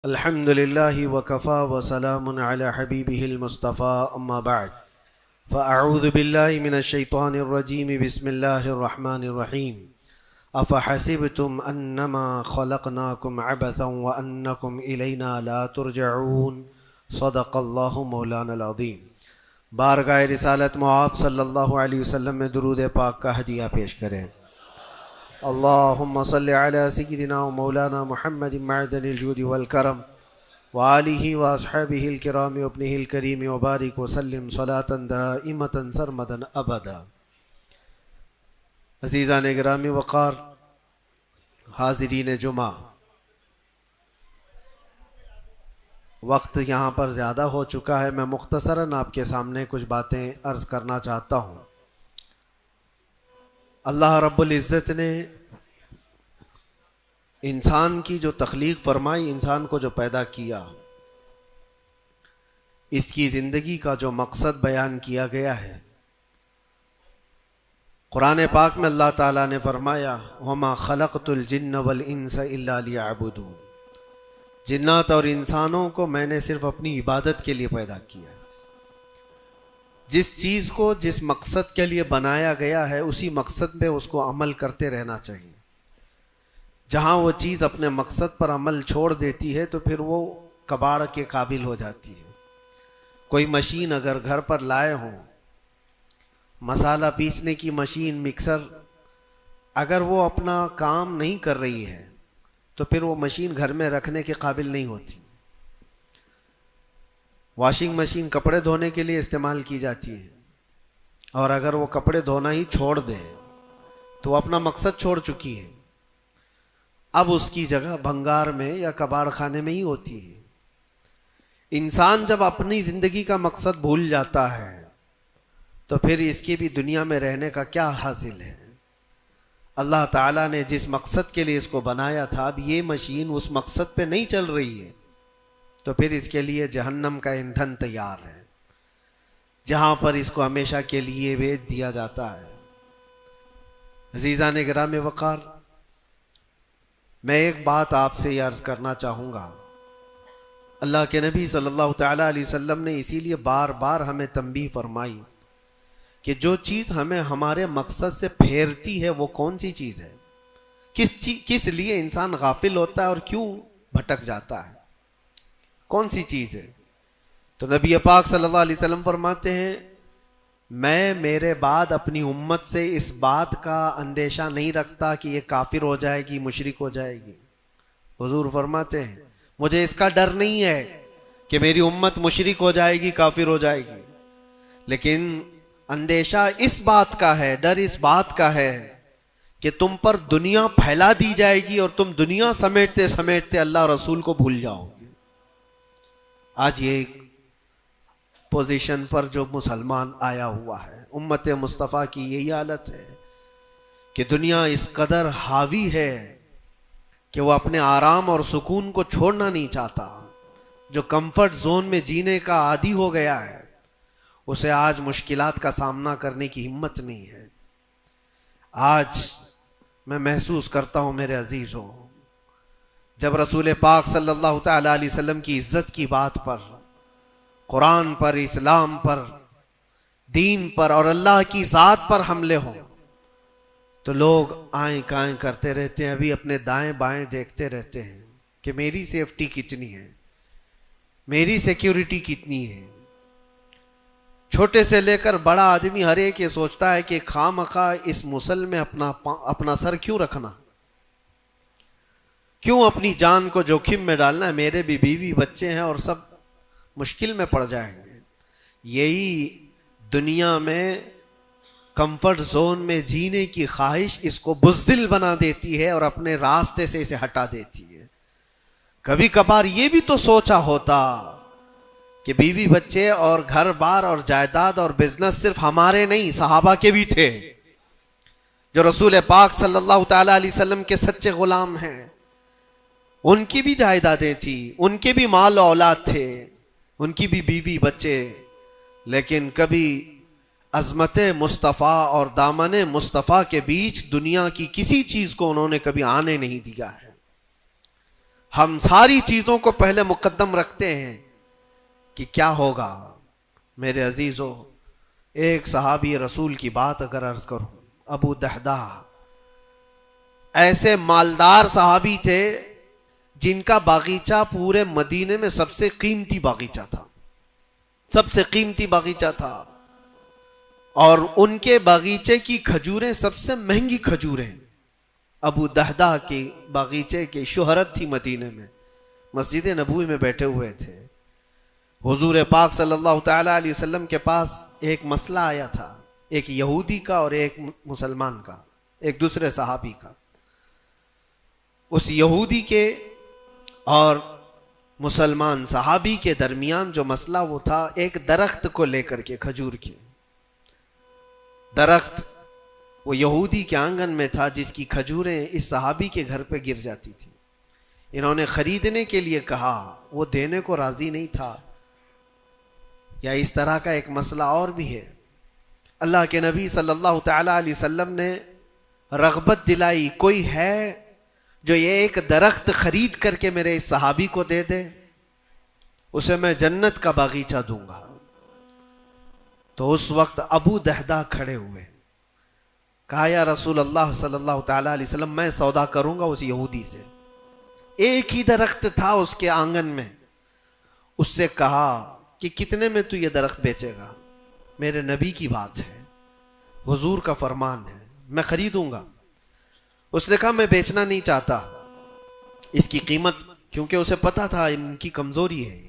الحمد لله وكفى وسلام على حبيبه المصطفى أما بعد فأعوذ بالله من الشيطان الرجيم بسم الله الرحمن الرحيم أفحسبتم أنما خلقناكم عبثا وأنكم إلينا لا ترجعون صدق الله مولانا العظيم۔ بارگاہ رسالت معاب صلی اللہ علیہ وسلم میں درود پاک کا ہدیہ پیش کریں۔ اللہم صلی علی سیدنا و مولانا محمد معدن الجود والکرم وآلہ واصحابہ الکرام وابنہ الکریم وبارک وسلم صلاة دائمتا سرمدا ابدا۔ عزیزان گرامی وقار، حاضرین جمعہ، وقت یہاں پر زیادہ ہو چکا ہے، میں مختصراً آپ کے سامنے کچھ باتیں عرض کرنا چاہتا ہوں۔ اللہ رب العزت نے انسان کی جو تخلیق فرمائی، انسان کو جو پیدا کیا، اس کی زندگی کا جو مقصد بیان کیا گیا ہے، قرآن پاک میں اللہ تعالیٰ نے فرمایا وَمَا خَلَقْتُ الْجِنَّ وَالْإِنسَ إِلَّا لِيَعْبُدُونَ، جنات اور انسانوں کو میں نے صرف اپنی عبادت کے لیے پیدا کیا ہے۔ جس چیز کو جس مقصد کے لیے بنایا گیا ہے، اسی مقصد پہ اس کو عمل کرتے رہنا چاہیے۔ جہاں وہ چیز اپنے مقصد پر عمل چھوڑ دیتی ہے تو پھر وہ کباڑ کے قابل ہو جاتی ہے۔ کوئی مشین اگر گھر پر لائے ہوں، مسالہ پیسنے کی مشین، مکسر، اگر وہ اپنا کام نہیں کر رہی ہے تو پھر وہ مشین گھر میں رکھنے کے قابل نہیں ہوتی۔ واشنگ مشین کپڑے دھونے کے لیے استعمال کی جاتی ہے، اور اگر وہ کپڑے دھونا ہی چھوڑ دے تو وہ اپنا مقصد چھوڑ چکی ہے، اب اس کی جگہ بھنگار میں یا کباڑ خانے میں ہی ہوتی ہے۔ انسان جب اپنی زندگی کا مقصد بھول جاتا ہے تو پھر اس کی بھی دنیا میں رہنے کا کیا حاصل ہے؟ اللہ تعالیٰ نے جس مقصد کے لیے اس کو بنایا تھا، اب یہ مشین اس مقصد پہ نہیں چل رہی ہے تو پھر اس کے لیے جہنم کا ایندھن تیار ہے، جہاں پر اس کو ہمیشہ کے لیے بیچ دیا جاتا ہے۔ عزیزان گرامی وقار، میں ایک بات آپ سے یہ عرض کرنا چاہوں گا۔ اللہ کے نبی صلی اللہ تعالیٰ علیہ وسلم نے اسی لیے بار بار ہمیں تنبیہ فرمائی کہ جو چیز ہمیں ہمارے مقصد سے پھیرتی ہے وہ کون سی چیز ہے، کس لیے انسان غافل ہوتا ہے اور کیوں بھٹک جاتا ہے، کون سی چیز ہے؟ تو نبی پاک صلی اللہ علیہ وسلم فرماتے ہیں میں میرے بعد اپنی امت سے اس بات کا اندیشہ نہیں رکھتا کہ یہ کافر ہو جائے گی، مشرک ہو جائے گی۔ حضور فرماتے ہیں مجھے اس کا ڈر نہیں ہے کہ میری امت مشرک ہو جائے گی، کافر ہو جائے گی، لیکن اندیشہ اس بات کا ہے، ڈر اس بات کا ہے کہ تم پر دنیا پھیلا دی جائے گی اور تم دنیا سمیٹتے سمیٹتے اللہ رسول کو بھول جاؤ گے۔ آج یہ پوزیشن پر جو مسلمان آیا ہوا ہے، امت مصطفیٰ کی یہی حالت ہے کہ دنیا اس قدر حاوی ہے کہ وہ اپنے آرام اور سکون کو چھوڑنا نہیں چاہتا۔ جو کمفرٹ زون میں جینے کا عادی ہو گیا ہے، اسے آج مشکلات کا سامنا کرنے کی ہمت نہیں ہے۔ آج میں محسوس کرتا ہوں میرے عزیزوں، جب رسول پاک صلی اللہ تعالیٰ علیہ وسلم کی عزت کی بات پر، قرآن پر، اسلام پر، دین پر اور اللہ کی ذات پر حملے ہوں تو لوگ آئیں کائیں کرتے رہتے ہیں، ابھی اپنے دائیں بائیں دیکھتے رہتے ہیں کہ میری سیفٹی کتنی ہے، میری سیکیورٹی کتنی ہے۔ چھوٹے سے لے کر بڑا آدمی ہر ایک یہ سوچتا ہے کہ خواہ اس مسل میں اپنا سر کیوں رکھنا، کیوں اپنی جان کو جوخم میں ڈالنا ہے، میرے بھی بیوی بچے ہیں اور سب مشکل میں پڑ جائیں گے۔ یہی دنیا میں کمفرٹ زون میں جینے کی خواہش اس کو بزدل بنا دیتی ہے اور اپنے راستے سے اسے ہٹا دیتی ہے۔ کبھی کبھار یہ بھی تو سوچا ہوتا کہ بیوی بچے اور گھر بار اور جائیداد اور بزنس صرف ہمارے نہیں، صحابہ کے بھی تھے، جو رسول پاک صلی اللہ تعالیٰ علیہ وسلم کے سچے غلام ہیں، ان کی بھی جائیدادیں تھیں، ان کے بھی مال و اولاد تھے، ان کی بھی بیوی بچے، لیکن کبھی عظمت مصطفیٰ اور دامن مصطفیٰ کے بیچ دنیا کی کسی چیز کو انہوں نے کبھی آنے نہیں دیا ہے۔ ہم ساری چیزوں کو پہلے مقدم رکھتے ہیں کہ کیا ہوگا. میرے عزیزو، ایک صحابی رسول کی بات اگر عرض کروں، ابو دہدہ، ایسے مالدار صحابی تھے جن کا باغیچہ پورے مدینے میں سب سے قیمتی باغیچہ تھا، سب سے قیمتی باغیچہ تھا، اور ان کے باغیچے کی کھجوریں سب سے مہنگی کھجوریں. ابو دہدہ کے باغیچے کی شہرت تھی مدینے میں. مسجد نبوی میں بیٹھے ہوئے تھے، حضور پاک صلی اللہ تعالی علیہ وسلم کے پاس ایک مسئلہ آیا تھا، ایک یہودی کا اور ایک مسلمان کا، ایک دوسرے صحابی کا. اس یہودی کے اور مسلمان صحابی کے درمیان جو مسئلہ وہ تھا، ایک درخت کو لے کر کے، کھجور کے درخت وہ یہودی کے آنگن میں تھا جس کی کھجوریں اس صحابی کے گھر پہ گر جاتی تھی. انہوں نے خریدنے کے لیے کہا، وہ دینے کو راضی نہیں تھا. یا اس طرح کا ایک مسئلہ اور بھی ہے. اللہ کے نبی صلی اللہ تعالی علیہ وسلم نے رغبت دلائی، کوئی ہے جو یہ ایک درخت خرید کر کے میرے اس صحابی کو دے دے، اسے میں جنت کا باغیچہ دوں گا. تو اس وقت ابو دہدہ کھڑے ہوئے، کہا یا رسول اللہ صلی اللہ تعالی علیہ وسلم، میں سودا کروں گا اس یہودی سے. ایک ہی درخت تھا اس کے آنگن میں. اس سے کہا کہ کتنے میں تو یہ درخت بیچے گا؟ میرے نبی کی بات ہے، حضور کا فرمان ہے، میں خریدوں گا. اس نے کہا میں بیچنا نہیں چاہتا اس کی قیمت، کیونکہ اسے پتا تھا ان کی کمزوری ہے.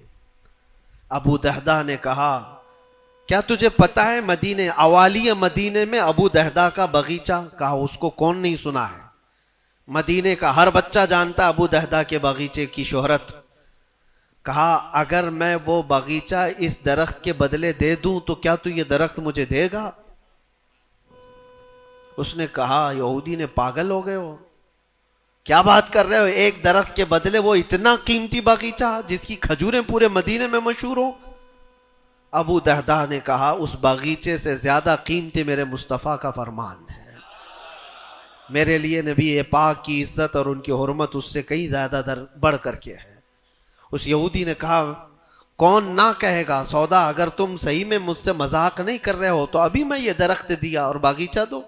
ابو دہدہ نے کہا کیا تجھے پتا ہے مدینے، اوالی مدینے میں ابو دہدہ کا باغیچہ؟ کہا اس کو کون نہیں سنا ہے، مدینے کا ہر بچہ جانتا ابو دہدہ کے باغیچے کی شہرت. کہا اگر میں وہ باغیچہ اس درخت کے بدلے دے دوں تو کیا تو یہ درخت مجھے دے گا؟ اس نے کہا یہودی نے، پاگل ہو گئے ہو، کیا بات کر رہے ہو؟ ایک درخت کے بدلے وہ اتنا قیمتی باغیچہ جس کی کھجوریں پورے مدینے میں مشہور ہو. ابو دہدہ نے کہا اس باغیچے سے زیادہ قیمتی میرے مصطفیٰ کا فرمان ہے، میرے لیے نبی پاک کی عزت اور ان کی حرمت اس سے کئی زیادہ بڑھ کر کے ہے. اس یہودی نے کہا کون نہ کہے گا سودا، اگر تم صحیح میں مجھ سے مذاق نہیں کر رہے ہو تو ابھی میں یہ درخت دیا اور باغیچہ دو.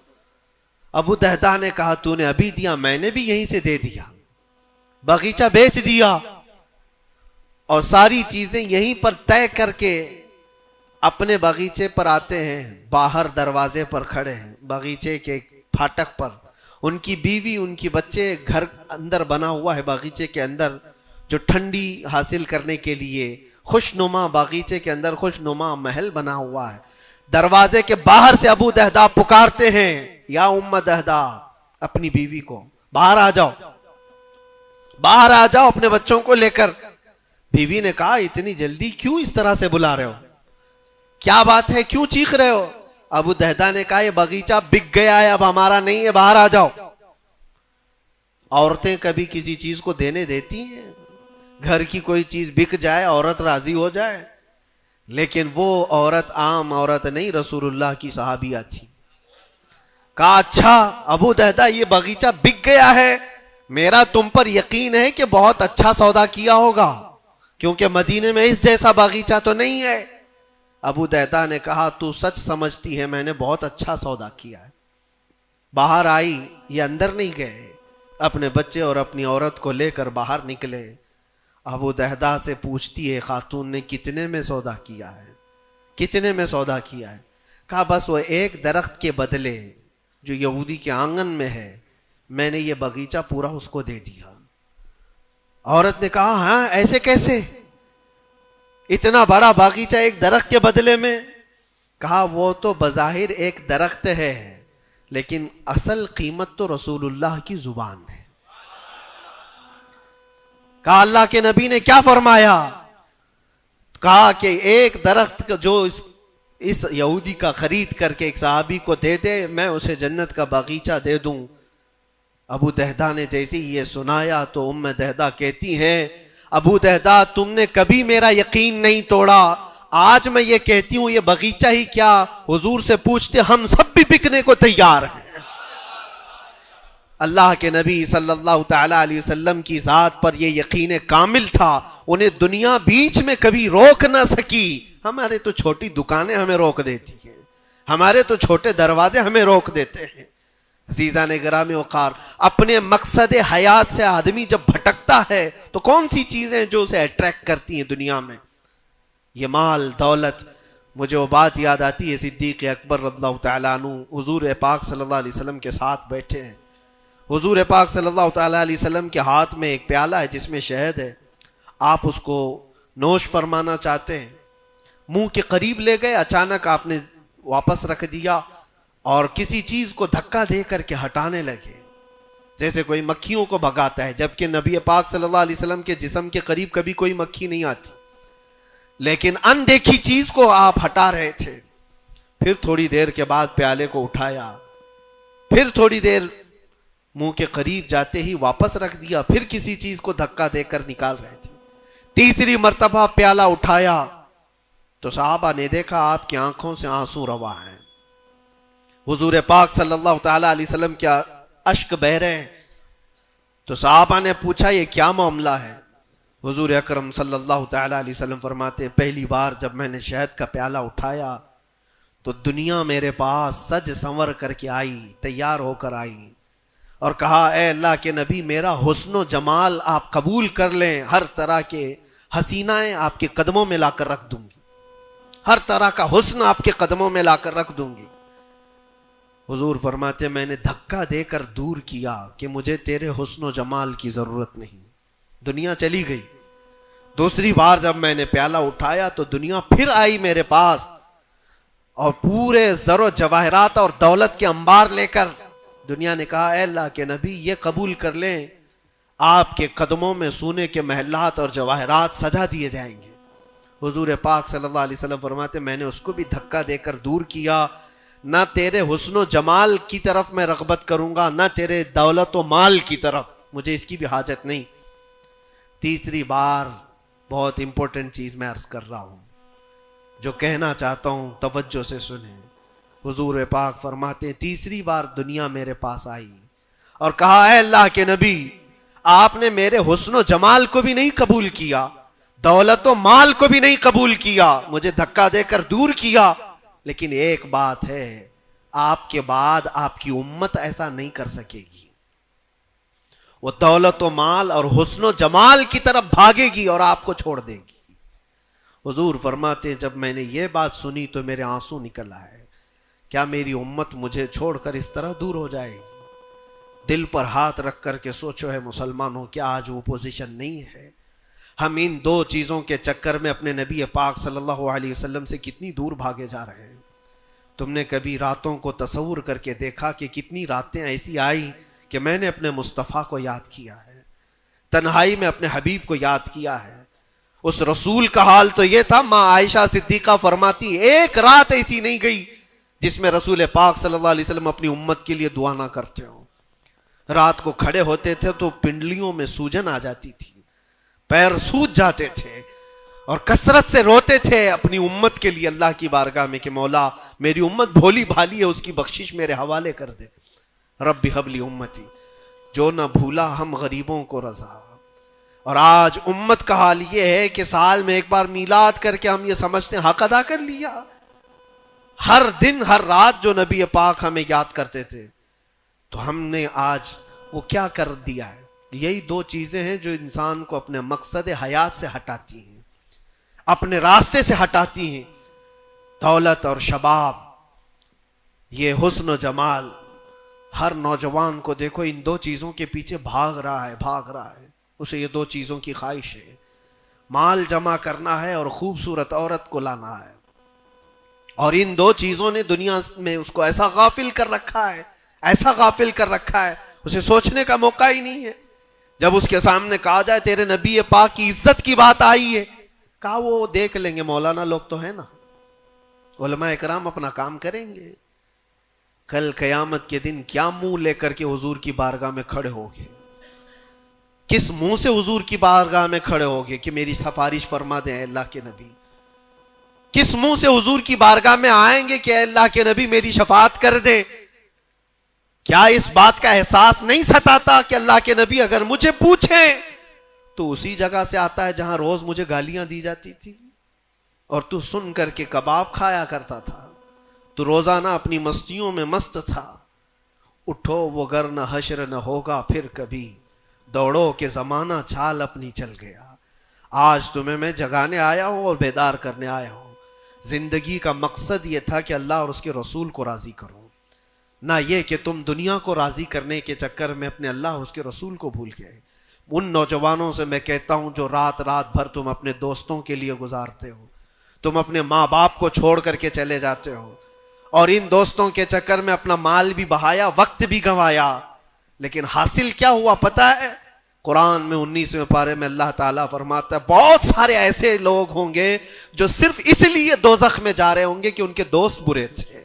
ابو دہدہ نے کہا تو نے ابھی دیا، میں نے بھی یہیں سے دے دیا، باغیچہ بیچ دیا اور ساری چیزیں یہیں پر طے کر کے اپنے باغیچے پر آتے ہیں. باہر دروازے پر کھڑے ہیں، باغیچے کے پھاٹک پر. ان کی بیوی، ان کی بچے، گھر اندر بنا ہوا ہے باغیچے کے اندر جو ٹھنڈی حاصل کرنے کے لیے خوشنما، باغیچے کے اندر خوشنما محل بنا ہوا ہے. دروازے کے باہر سے ابو دہدہ پکارتے ہیں یا ام دہدہ، اپنی بیوی کو، باہر آ جاؤ، باہر آ جاؤ اپنے بچوں کو لے کر. بیوی نے کہا اتنی جلدی کیوں اس طرح سے بلا رہے ہو، کیا بات ہے، کیوں چیخ رہے ہو؟ ابو دہدہ نے کہا یہ باغیچہ بک گیا ہے، اب ہمارا نہیں ہے، باہر آ جاؤ. عورتیں کبھی کسی چیز کو دینے دیتی ہیں؟ گھر کی کوئی چیز بک جائے عورت راضی ہو جائے، لیکن وہ عورت عام عورت نہیں، رسول اللہ کی صحابیہ تھی. کہا اچھا ابو دہدہ یہ باغیچہ بک گیا ہے، میرا تم پر یقین ہے کہ بہت اچھا سودا کیا ہوگا، کیونکہ مدینے میں اس جیسا باغیچہ تو نہیں ہے. ابو دہدہ نے کہا تو سچ سمجھتی ہے میں نے بہت اچھا سودا کیا ہے. باہر آئی، یہ اندر نہیں گئے، اپنے بچے اور اپنی عورت کو لے کر باہر نکلے. ابو دہدہ سے پوچھتی ہے خاتون نے کتنے میں سودا کیا ہے، کتنے میں سودا کیا ہے؟ کہا بس وہ ایک درخت کے بدلے جو یہودی کے آنگن میں ہے میں نے یہ باغیچہ پورا اس کو دے دیا. عورت نے کہا ہاں ایسے کیسے، اتنا بڑا باغیچہ ایک درخت کے بدلے میں؟ کہا وہ تو بظاہر ایک درخت ہے لیکن اصل قیمت تو رسول اللہ کی زبان ہے. کہا اللہ کے نبی نے کیا فرمایا؟ کہا کہ ایک درخت جو اس یہودی کا خرید کر کے ایک صحابی کو دے دے میں اسے جنت کا باغیچہ دے دوں. ابو دہدہ نے جیسے یہ سنایا تو ام دہدہ کہتی ہیں ابو دہدہ تم نے کبھی میرا یقین نہیں توڑا، آج میں یہ کہتی ہوں یہ باغیچہ ہی کیا حضور سے پوچھتے ہم سب بھی بکنے کو تیار ہیں. اللہ کے نبی صلی اللہ تعالی علیہ وسلم کی ذات پر یہ یقین کامل تھا، انہیں دنیا بیچ میں کبھی روک نہ سکی۔ ہمارے تو چھوٹی دکانیں ہمیں روک دیتی ہیں، ہمارے تو چھوٹے دروازے ہمیں روک دیتے ہیں۔ عزیزان گرامی وقار، اپنے مقصد حیات سے آدمی جب بھٹکتا ہے تو کون سی چیزیں جو اسے اٹریکٹ کرتی ہیں دنیا میں؟ یہ مال دولت۔ مجھے وہ بات یاد آتی ہے، صدیق اکبر رضی اللہ تعالیٰ عنہ حضور پاک صلی اللہ علیہ وسلم کے ساتھ بیٹھے ہیں، حضور پاک صلی اللہ تعالیٰ علیہ وسلم کے ہاتھ میں ایک پیالہ ہے جس میں شہد ہے، آپ اس کو نوش فرمانا چاہتے ہیں، منہ کے قریب لے گئے، اچانک آپ نے واپس رکھ دیا اور کسی چیز کو دھکا دے کر کے ہٹانے لگے، جیسے کوئی مکھیوں کو بھگاتا ہے، جبکہ نبی پاک صلی اللہ علیہ وسلم کے جسم کے قریب کبھی کوئی مکھی نہیں آتی، لیکن اندیکھی چیز کو آپ ہٹا رہے تھے۔ پھر تھوڑی دیر کے بعد پیالے کو اٹھایا، پھر تھوڑی دیر منہ کے قریب جاتے ہی واپس رکھ دیا، پھر کسی چیز کو دھکا دے کر نکال رہے تھے، تیسری مرتبہ پیالہ اٹھایا تو صحابہ نے دیکھا آپ کی آنکھوں سے آنسو روا ہیں، حضور پاک صلی اللہ تعالی علیہ وسلم کیا اشک بہ رہے ہیں۔ تو صحابہ نے پوچھا یہ کیا معاملہ ہے؟ حضور اکرم صلی اللہ تعالی علیہ وسلم فرماتے پہلی بار جب میں نے شہد کا پیالہ اٹھایا تو دنیا میرے پاس سج سنور کر کے آئی، تیار ہو کر آئی اور کہا اے اللہ کے نبی میرا حسن و جمال آپ قبول کر لیں، ہر طرح کے حسینائیں آپ کے قدموں میں لا کر رکھ دوں گی، ہر طرح کا حسن آپ کے قدموں میں لا کر رکھ دوں گی۔ حضور فرماتے میں نے دھکا دے کر دور کیا کہ مجھے تیرے حسن و جمال کی ضرورت نہیں، دنیا چلی گئی۔ دوسری بار جب میں نے پیالہ اٹھایا تو دنیا پھر آئی میرے پاس اور پورے زر و جواہرات اور دولت کے انبار لے کر دنیا نے کہا اے اللہ کے نبی یہ قبول کر لیں، آپ کے قدموں میں سونے کے محلات اور جواہرات سجا دیے جائیں گے۔ حضور پاک صلی اللہ علیہ وسلم فرماتے میں نے اس کو بھی دھکا دے کر دور کیا، نہ تیرے حسن و جمال کی طرف میں رغبت کروں گا، نہ تیرے دولت و مال کی طرف، مجھے اس کی بھی حاجت نہیں۔ تیسری بار بہت امپورٹنٹ چیز میں عرض کر رہا ہوں، جو کہنا چاہتا ہوں توجہ سے سنیں۔ حضور پاک فرماتے ہیں تیسری بار دنیا میرے پاس آئی اور کہا اے اللہ کے نبی آپ نے میرے حسن و جمال کو بھی نہیں قبول کیا، دولت و مال کو بھی نہیں قبول کیا، مجھے دھکا دے کر دور کیا، لیکن ایک بات ہے آپ کے بعد آپ کی امت ایسا نہیں کر سکے گی، وہ دولت و مال اور حسن و جمال کی طرف بھاگے گی اور آپ کو چھوڑ دے گی۔ حضور فرماتے ہیں جب میں نے یہ بات سنی تو میرے آنسو نکل آئے، کیا میری امت مجھے چھوڑ کر اس طرح دور ہو جائے گی؟ دل پر ہاتھ رکھ کر کے سوچو ہے مسلمانوں، کیا آج وہ پوزیشن نہیں ہے؟ ہم ان دو چیزوں کے چکر میں اپنے نبی پاک صلی اللہ علیہ وسلم سے کتنی دور بھاگے جا رہے ہیں۔ تم نے کبھی راتوں کو تصور کر کے دیکھا کہ کتنی راتیں ایسی آئی کہ میں نے اپنے مصطفیٰ کو یاد کیا ہے، تنہائی میں اپنے حبیب کو یاد کیا ہے؟ اس رسول کا حال تو یہ تھا، ماں عائشہ صدیقہ فرماتی ایک رات ایسی نہیں گئی جس میں رسول پاک صلی اللہ علیہ وسلم اپنی امت کے لیے دعا نہ کرتے ہوں۔ رات کو کھڑے ہوتے تھے تو پنڈلیوں میں سوجن آ جاتی تھی، پیر سوج جاتے تھے اور کثرت سے روتے تھے اپنی امت کے لیے اللہ کی بارگاہ میں کہ مولا میری امت بھولی بھالی ہے، اس کی بخشش میرے حوالے کر دے، رب حب لی امتی، جو نہ بھولا ہم غریبوں کو رضا۔ اور آج امت کا حال یہ ہے کہ سال میں ایک بار میلاد کر کے ہم یہ سمجھتے ہیں حق ادا کر لیا، ہر دن ہر رات جو نبی پاک ہمیں یاد کرتے تھے تو ہم نے آج وہ کیا کر دیا ہے؟ یہی دو چیزیں ہیں جو انسان کو اپنے مقصد حیات سے ہٹاتی ہیں، اپنے راستے سے ہٹاتی ہیں، دولت اور شباب، یہ حسن و جمال۔ ہر نوجوان کو دیکھو ان دو چیزوں کے پیچھے بھاگ رہا ہے، اسے یہ دو چیزوں کی خواہش ہے، مال جمع کرنا ہے اور خوبصورت عورت کو لانا ہے، اور ان دو چیزوں نے دنیا میں اس کو ایسا غافل کر رکھا ہے، اسے سوچنے کا موقع ہی نہیں ہے۔ جب اس کے سامنے کہا جائے تیرے نبی پاک کی عزت کی بات آئی ہے، کہا وہ دیکھ لیں گے، مولانا لوگ تو ہیں نا، علماء اکرام اپنا کام کریں گے، کل قیامت کے دن کیا منہ لے کر کے حضور کی بارگاہ میں کھڑے ہوگے؟ کس منہ سے حضور کی بارگاہ میں کھڑے ہوگے کہ میری سفارش فرما دیں اے اللہ کے نبی؟ کس منہ سے حضور کی بارگاہ میں آئیں گے کہ اے اللہ کے نبی میری شفاعت کر دیں؟ کیا اس بات کا احساس نہیں ستاتا کہ اللہ کے نبی اگر مجھے پوچھیں تو اسی جگہ سے آتا ہے جہاں روز مجھے گالیاں دی جاتی تھی اور تو سن کر کے کباب کھایا کرتا تھا، تو روزانہ اپنی مستیوں میں مست تھا. اٹھو وہ گر نہ حشر نہ ہوگا پھر کبھی، دوڑو کہ زمانہ چھال اپنی چل گیا. آج تمہیں میں جگانے آیا ہوں اور بیدار کرنے آیا ہوں. زندگی کا مقصد یہ تھا کہ اللہ اور اس کے رسول کو راضی کرو، نہ یہ کہ تم دنیا کو راضی کرنے کے چکر میں اپنے اللہ اور اس کے رسول کو بھول گئے. ان نوجوانوں سے میں کہتا ہوں جو رات بھر تم اپنے دوستوں کے لیے گزارتے ہو، تم اپنے ماں باپ کو چھوڑ کر کے چلے جاتے ہو اور ان دوستوں کے چکر میں اپنا مال بھی بہایا، وقت بھی گنوایا، لیکن حاصل کیا ہوا پتہ ہے؟ قرآن میں 19ویں پارے میں اللہ تعالیٰ فرماتا ہے بہت سارے ایسے لوگ ہوں گے جو صرف اس لیے دوزخ میں جا رہے ہوں گے کہ ان کے دوست برے تھے.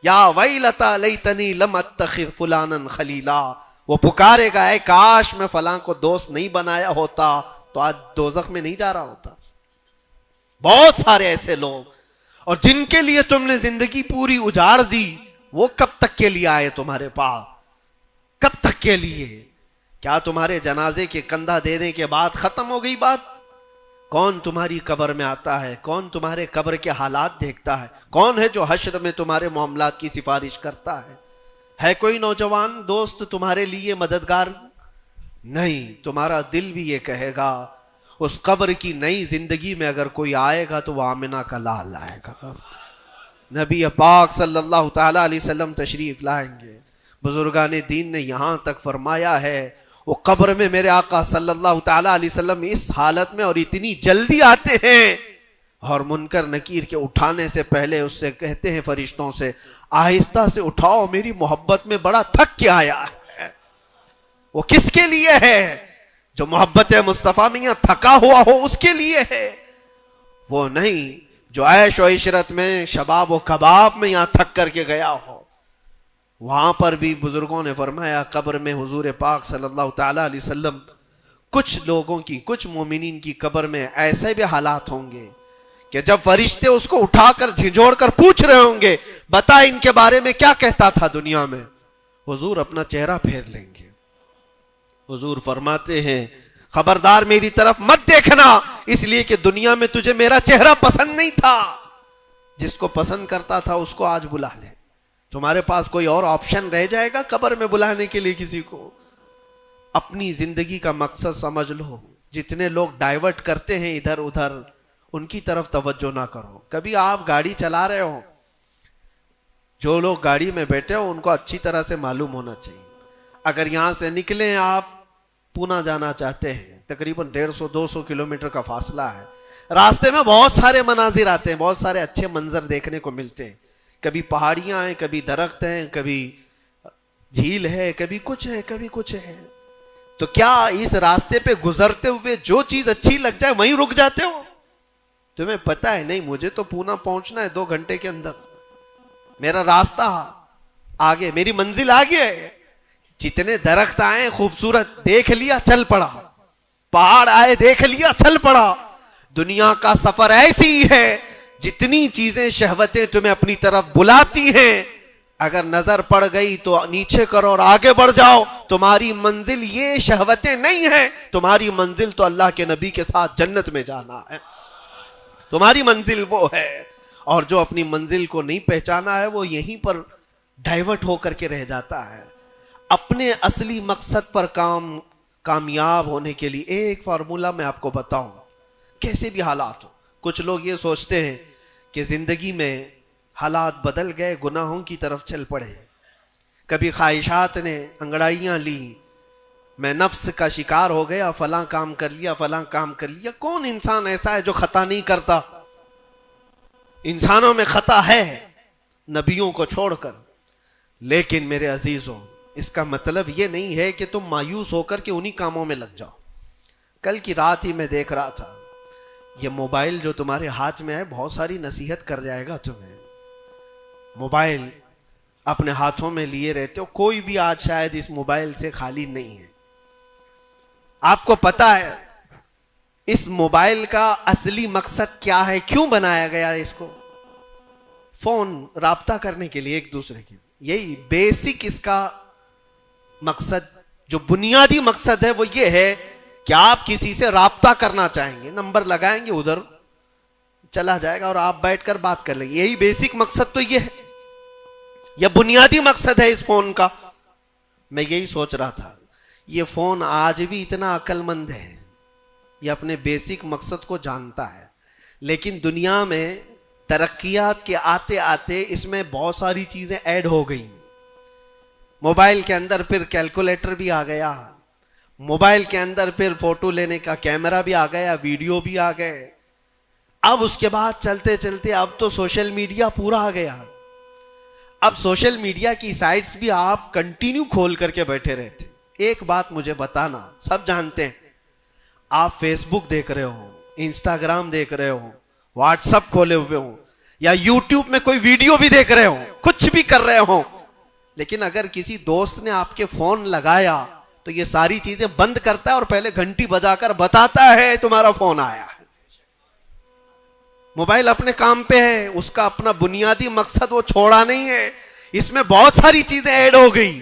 یا ویلتا لیتنی لم اتخذ فلانا خلیلا، وہ پکارے گا اے کاش میں فلاں کو دوست نہیں بنایا ہوتا تو آج دوزخ میں نہیں جا رہا ہوتا. بہت سارے ایسے لوگ، اور جن کے لیے تم نے زندگی پوری اجاڑ دی، وہ کب تک کے لیے آئے تمہارے پاس؟ کب تک کے لیے؟ کیا تمہارے جنازے کے کندھا دینے کے بعد ختم ہو گئی بات؟ کون تمہاری قبر میں آتا ہے؟ کون تمہارے قبر کے حالات دیکھتا ہے؟ کون ہے جو حشر میں تمہارے معاملات کی سفارش کرتا ہے؟ ہے کوئی نوجوان دوست تمہارے لیے مددگار؟ نہیں. تمہارا دل بھی یہ کہے گا اس قبر کی نئی زندگی میں اگر کوئی آئے گا تو وہ آمنہ کا لال آئے گا. نبی پاک صلی اللہ تعالی علیہ وسلم تشریف لائیں گے. بزرگان دین نے یہاں تک فرمایا ہے وہ قبر میں میرے آقا صلی اللہ تعالی علیہ وسلم اس حالت میں اور اتنی جلدی آتے ہیں، اور منکر نکیر کے اٹھانے سے پہلے اس سے کہتے ہیں فرشتوں سے آہستہ سے اٹھاؤ، میری محبت میں بڑا تھک کے آیا ہے. وہ کس کے لیے ہے؟ جو محبت مصطفیٰ میں یہاں تھکا ہوا ہو اس کے لیے ہے. وہ نہیں جو عیش و عشرت میں شباب و کباب میں یہاں تھک کر کے گیا ہو. وہاں پر بھی بزرگوں نے فرمایا قبر میں حضور پاک صلی اللہ تعالی علیہ وسلم کچھ لوگوں کی، کچھ مومنین کی قبر میں ایسے بھی حالات ہوں گے کہ جب فرشتے اس کو اٹھا کر جھنجھوڑ کر پوچھ رہے ہوں گے بتا ان کے بارے میں کیا کہتا تھا دنیا میں، حضور اپنا چہرہ پھیر لیں گے. حضور فرماتے ہیں خبردار میری طرف مت دیکھنا، اس لیے کہ دنیا میں تجھے میرا چہرہ پسند نہیں تھا. جس کو پسند کرتا تھا اس کو آج بلا لے. تمہارے پاس کوئی اور آپشن رہ جائے گا قبر میں بلانے کے لیے کسی کو؟ اپنی زندگی کا مقصد سمجھ لو. جتنے لوگ ڈائیورٹ کرتے ہیں ادھر ادھر ان کی طرف توجہ نہ کرو. کبھی آپ گاڑی چلا رہے ہو، جو لوگ گاڑی میں بیٹھے ہو ان کو اچھی طرح سے معلوم ہونا چاہیے. اگر یہاں سے نکلیں آپ پونا جانا چاہتے ہیں، تقریباً 150-200 کلومیٹر کا فاصلہ ہے. راستے میں بہت سارے مناظر آتے ہیں، بہت سارے اچھے منظر دیکھنے کو ملتے ہیں. کبھی پہاڑیاں ہیں، کبھی درخت ہیں، کبھی جھیل ہے، کبھی کچھ ہے، کبھی کچھ ہے. تو کیا اس راستے پہ گزرتے ہوئے جو چیز اچھی لگ جائے وہیں رک جاتے ہو؟ تمہیں پتا ہے نہیں مجھے تو پونا پہنچنا ہے 2 گھنٹے کے اندر، میرا راستہ آگے، میری منزل آگے ہے. جتنے درخت آئے خوبصورت دیکھ لیا چل پڑا، پہاڑ آئے دیکھ لیا چل پڑا. دنیا کا سفر ایسی ہے جتنی چیزیں شہوتیں تمہیں اپنی طرف بلاتی ہیں، اگر نظر پڑ گئی تو نیچے کرو اور آگے بڑھ جاؤ. تمہاری منزل یہ شہوتیں نہیں ہیں، تمہاری منزل تو اللہ کے نبی کے ساتھ جنت میں جانا ہے. تمہاری منزل وہ ہے. اور جو اپنی منزل کو نہیں پہچانا ہے وہ یہیں پر ڈائیورٹ ہو کر کے رہ جاتا ہے. اپنے اصلی مقصد پر کامیاب ہونے کے لیے ایک فارمولا میں آپ کو بتاؤں، کیسے بھی حالات ہو. کچھ لوگ یہ سوچتے ہیں کہ زندگی میں حالات بدل گئے، گناہوں کی طرف چل پڑے، کبھی خواہشات نے انگڑائیاں لی، میں نفس کا شکار ہو گیا، فلاں کام کر لیا، فلاں کام کر لیا. کون انسان ایسا ہے جو خطا نہیں کرتا؟ انسانوں میں خطا ہے نبیوں کو چھوڑ کر. لیکن میرے عزیزوں اس کا مطلب یہ نہیں ہے کہ تم مایوس ہو کر کے انہی کاموں میں لگ جاؤ. کل کی رات ہی میں دیکھ رہا تھا یہ موبائل جو تمہارے ہاتھ میں ہے بہت ساری نصیحت کر جائے گا تمہیں. موبائل اپنے ہاتھوں میں لیے رہتے ہو، کوئی بھی آج شاید اس موبائل سے خالی نہیں ہے. آپ کو پتا ہے اس موبائل کا اصلی مقصد کیا ہے؟ کیوں بنایا گیا اس کو؟ فون رابطہ کرنے کے لیے ایک دوسرے کے. یہی بیسک اس کا مقصد، جو بنیادی مقصد ہے وہ یہ ہے کہ آپ کسی سے رابطہ کرنا چاہیں گے، نمبر لگائیں گے، ادھر چلا جائے گا اور آپ بیٹھ کر بات کر لیں گے. یہی بیسک مقصد تو یہ ہے، یہ بنیادی مقصد ہے اس فون کا. میں یہی سوچ رہا تھا، یہ فون آج بھی اتنا عقل مند ہے، یہ اپنے بیسک مقصد کو جانتا ہے، لیکن دنیا میں ترقیات کے آتے آتے اس میں بہت ساری چیزیں ایڈ ہو گئی. موبائل کے اندر پھر کیلکولیٹر بھی آ گیا، موبائل کے اندر پھر فوٹو لینے کا کیمرہ بھی آ گیا، ویڈیو بھی آ گئے. اب اس کے بعد چلتے چلتے اب تو سوشل میڈیا پورا آ گیا. اب سوشل میڈیا کی سائٹس بھی آپ کنٹینیو کھول کر کے بیٹھے رہتے. ایک بات مجھے بتانا، سب جانتے ہیں، آپ فیس بک دیکھ رہے ہو، انسٹاگرام دیکھ رہے ہو، واٹس ایپ کھولے ہوئے ہو، یا یوٹیوب میں کوئی ویڈیو بھی دیکھ رہے ہو، کچھ بھی کر رہے ہو، لیکن اگر کسی دوست نے آپ کے فون لگایا تو یہ ساری چیزیں بند کرتا ہے اور پہلے گھنٹی بجا کر بتاتا ہے تمہارا فون آیا ہے. موبائل اپنے کام پہ ہے، اس کا اپنا بنیادی مقصد وہ چھوڑا نہیں ہے. اس میں بہت ساری چیزیں ایڈ ہو گئی،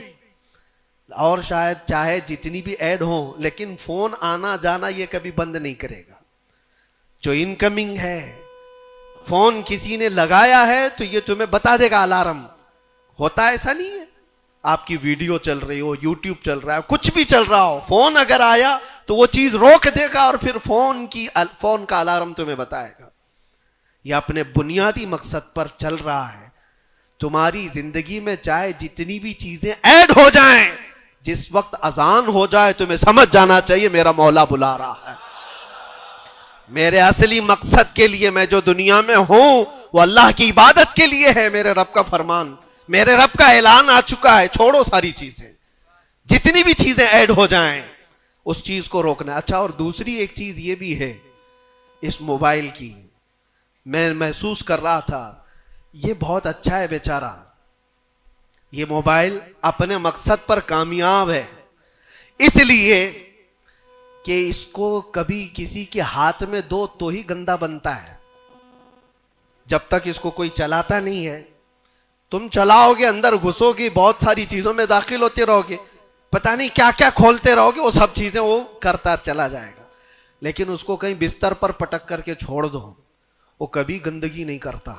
اور شاید چاہے جتنی بھی ایڈ ہوں، لیکن فون آنا جانا یہ کبھی بند نہیں کرے گا. جو انکمنگ ہے، فون کسی نے لگایا ہے تو یہ تمہیں بتا دے گا الارم. ہوتا ایسا نہیں ہے، آپ کی ویڈیو چل رہی ہو، یوٹیوب چل رہا ہے، کچھ بھی چل رہا ہو، فون اگر آیا تو وہ چیز روک دے گا اور پھر فون کا الارم تمہیں بتائے گا. یہ اپنے بنیادی مقصد پر چل رہا ہے. تمہاری زندگی میں چاہے جتنی بھی چیزیں ایڈ ہو جائیں، جس وقت اذان ہو جائے تمہیں سمجھ جانا چاہیے میرا مولا بلا رہا ہے. میرے اصلی مقصد کے لیے میں جو دنیا میں ہوں وہ اللہ کی عبادت کے لیے ہے. میرے رب کا فرمان، میرے رب کا اعلان آ چکا ہے. چھوڑو ساری چیزیں، جتنی بھی چیزیں ایڈ ہو جائیں اس چیز کو روکنا. اچھا، اور دوسری ایک چیز یہ بھی ہے اس موبائل کی، میں محسوس کر رہا تھا، یہ بہت اچھا ہے بیچارہ، یہ موبائل اپنے مقصد پر کامیاب ہے، اس لیے کہ اس کو کبھی کسی کے ہاتھ میں دو تو ہی گندا بنتا ہے. جب تک اس کو کوئی چلاتا نہیں ہے، تم چلاؤ گے، اندر گھسو گے، بہت ساری چیزوں میں داخل ہوتے رہو گے، پتہ نہیں کیا کیا کھولتے رہو گے، وہ سب چیزیں وہ کرتا چلا جائے گا. لیکن اس کو کہیں بستر پر پٹک کر کے چھوڑ دو، وہ کبھی گندگی نہیں کرتا.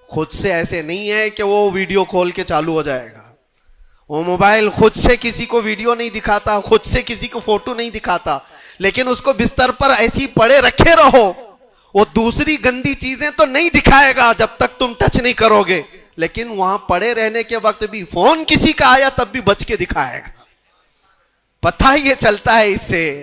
خود سے ایسے نہیں ہے کہ وہ ویڈیو کھول کے چالو ہو جائے گا. وہ موبائل خود سے کسی کو ویڈیو نہیں دکھاتا، خود سے کسی کو فوٹو نہیں دکھاتا، لیکن اس کو بستر پر ایسی پڑے رکھے رہو، وہ دوسری گندی چیزیں تو نہیں دکھائے گا جب تک تم ٹچ نہیں کرو گے، لیکن وہاں پڑے رہنے کے وقت بھی فون کسی کا آیا تب بھی بچ کے دکھائے گا. پتہ یہ چلتا ہے اس سے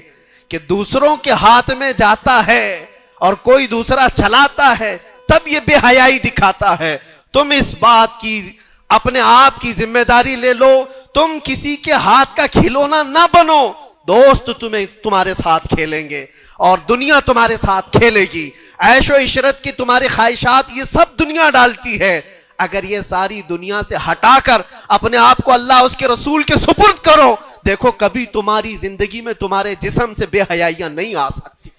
کہ دوسروں کے ہاتھ میں جاتا ہے اور کوئی دوسرا چلاتا ہے تب یہ بے حیائی دکھاتا ہے. تم اس بات کی اپنے آپ کی ذمہ داری لے لو، تم کسی کے ہاتھ کا کھلونا نہ بنو. دوست تمہارے ساتھ کھیلیں گے اور دنیا تمہارے ساتھ کھیلے گی. عیش و عشرت کی تمہاری خواہشات یہ سب دنیا ڈالتی ہے. اگر یہ ساری دنیا سے ہٹا کر اپنے آپ کو اللہ اس کے رسول کے سپرد کرو، دیکھو کبھی تمہاری زندگی میں تمہارے جسم سے بے حیائیاں نہیں آ سکتی،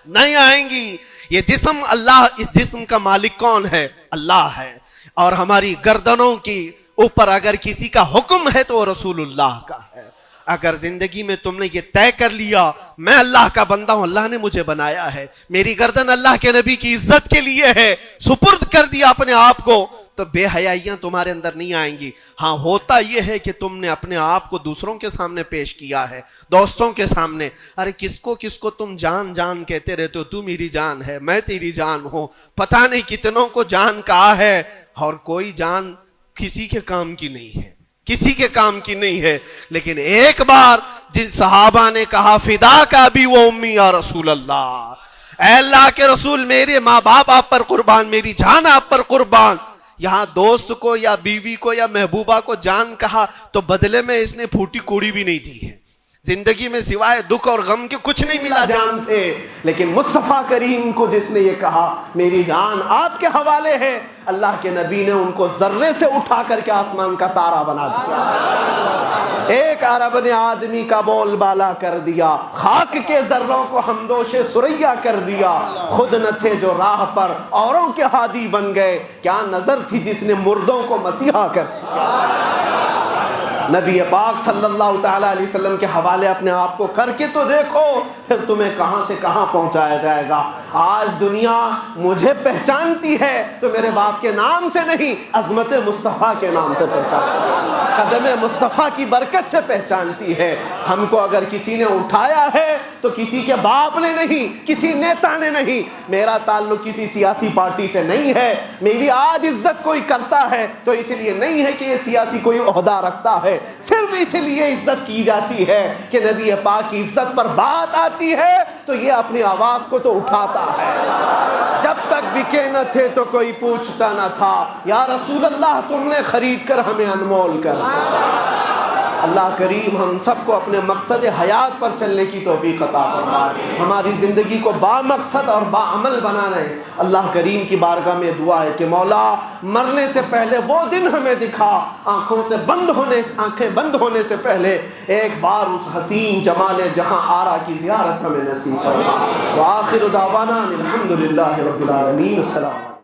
نہیں آئیں گی. یہ جسم، اللہ، اس جسم کا مالک کون ہے؟ اللہ ہے. اور ہماری گردنوں کی اوپر اگر کسی کا حکم ہے تو وہ رسول اللہ کا ہے. اگر زندگی میں تم نے یہ طے کر لیا میں اللہ کا بندہ ہوں، اللہ نے مجھے بنایا ہے، میری گردن اللہ کے نبی کی عزت کے لیے ہے، سپرد کر دیا اپنے آپ کو، تو بے حیائیاں تمہارے اندر نہیں آئیں گی. ہاں، ہوتا یہ ہے کہ تم نے اپنے آپ کو دوسروں کے سامنے پیش کیا ہے، دوستوں کے سامنے. ارے کس کو تم جان جان کہتے رہتے ہو، تو میری جان ہے، میں تیری جان ہوں. پتہ نہیں کتنوں کو جان کہا ہے اور کوئی جان کسی کے کام کی نہیں ہے، کسی کے کام کی نہیں ہے. لیکن ایک بار جن صحابہ نے کہا فدا کا بھی وہ امی یا رسول اللہ، اے اللہ کے رسول میرے ماں باپ آپ پر قربان، میری جان آپ پر قربان. یہاں دوست کو یا بیوی کو یا محبوبہ کو جان کہا تو بدلے میں اس نے پھوٹی کوڑی بھی نہیں دی ہے. زندگی میں سوائے دکھ اور غم کے کچھ نہیں ملا جان سے. لیکن مصطفیٰ کریم کو جس نے یہ کہا میری جان آپ کے حوالے ہے، اللہ کے نبی نے ان کو ذرے سے اٹھا کر کے آسمان کا تارا بنا دیا. ایک عرب نے آدمی کا بول بالا کر دیا، خاک کے ذروں کو ہمدوش ثریا کر دیا، خود نہ تھے جو راہ پر اوروں کے ہادی بن گئے، کیا نظر تھی جس نے مردوں کو مسیحا کر دیا۔ نبی پاک صلی اللہ تعالیٰ علیہ وسلم کے حوالے اپنے آپ کو کر کے تو دیکھو، پھر تمہیں کہاں سے کہاں پہنچایا جائے گا۔ آج دنیا مجھے پہچانتی ہے تو میرے باپ کے نام سے نہیں، عظمت مصطفیٰ کے نام سے پہچانتی ہے، قدم مصطفیٰ کی برکت سے پہچانتی ہے۔ ہم کو اگر کسی نے اٹھایا ہے تو کسی کے باپ نے نہیں، کسی نیتا نے نہیں، میرا تعلق کسی سیاسی پارٹی سے نہیں ہے۔ میری آج عزت کوئی کرتا ہے تو اس لیے نہیں ہے کہ یہ سیاسی کوئی عہدہ رکھتا ہے، صرف اس لیے عزت کی جاتی ہے کہ نبی پاک کی عزت پر بات آتی ہے تو یہ اپنی آواز کو تو اٹھاتا ہے۔ جب تک بکے نہ تھے تو کوئی پوچھتا نہ تھا، یا رسول اللہ تم نے خرید کر ہمیں انمول کر دیا۔ اللہ کریم ہم سب کو اپنے مقصد حیات پر چلنے کی توفیق عطا فرمائے، ہماری زندگی کو با مقصد اور با عمل بنانا ہے۔ اللہ کریم کی بارگاہ میں دعا ہے کہ مولا مرنے سے پہلے وہ دن ہمیں دکھا، آنکھیں بند ہونے سے پہلے ایک بار اس حسین جمال جہاں آرا کی زیارت ہمیں نصیب فرما۔ وآخر دعوانا الحمدللہ رب العالمین۔ السلام علیکم۔